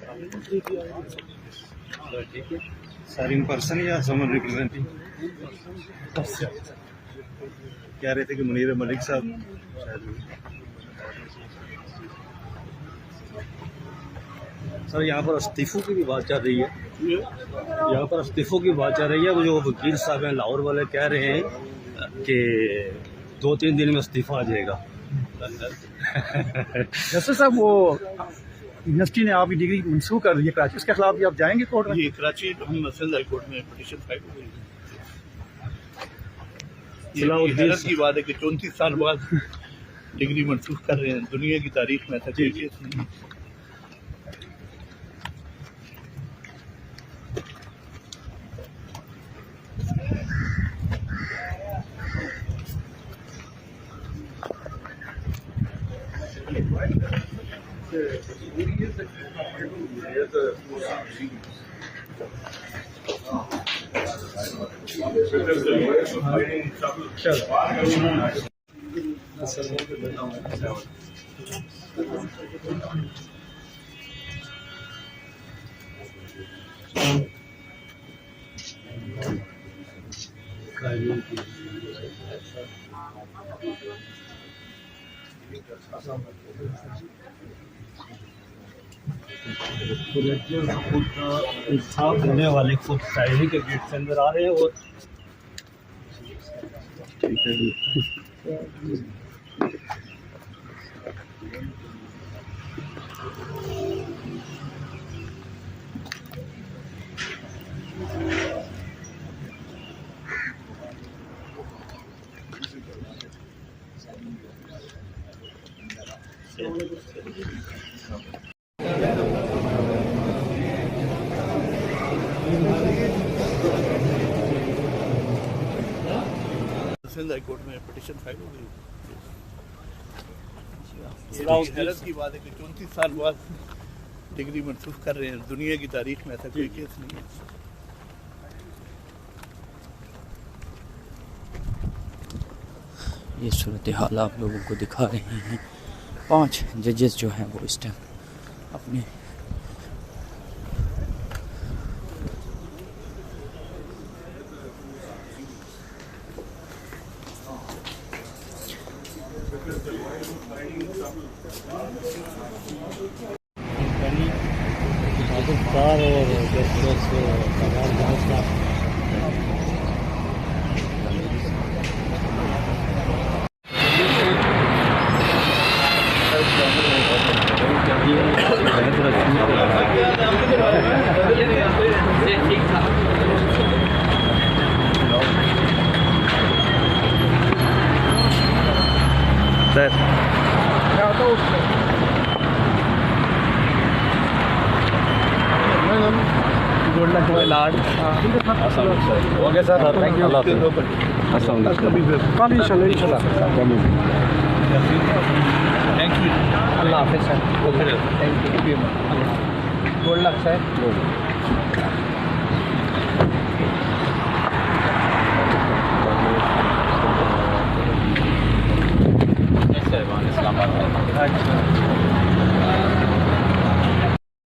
ठीक है sir, in person या समन रिप्रेजेंटिंग कह रहे थे कि मुनीर मलिक साहब शायद। सर यहाँ पर इस्तीफों की भी बात चल रही है, यहाँ पर इस्तीफों की बात चल रही है। वो जो वकील साहब हैं लाहौर वाले कह रहे हैं कि 2-3 दिन में इस्तीफा आ जाएगा। जैसे साहब वो यूनिवर्सिटी ने आपकी डिग्री मंसूख कर दी है कराची, उसके खिलाफ भी आप जाएंगे कोर्ट में? ये कराची हम सिंध हाई कोर्ट में पिटीशन फाइल हो गई। ये हैरत की बात है कि 34 साल बाद डिग्री मंसूख कर रहे हैं। दुनिया की तारीख में ऐसा कोई केस नहीं है। इंसाफ होने वाले खुद शायरी के गेट से अंदर आ रहे हैं। और ठीक है जी, सिंध हाई कोर्ट में पिटीशन फाइल हो गई। ये हैरत की बात है कि 34 साल बाद डिग्री मंसूख कर रहे हैं। दुनिया की तारीख में ऐसा कोई केस नहीं है। ये सूरत हाल आप लोगों को दिखा रहे हैं। 5 जजेस जो हैं वो इस टाइम अपने और सर लाड okay sir, thank you. Thank you. Allah हाफिज़ sir. Thank you. Good luck sir.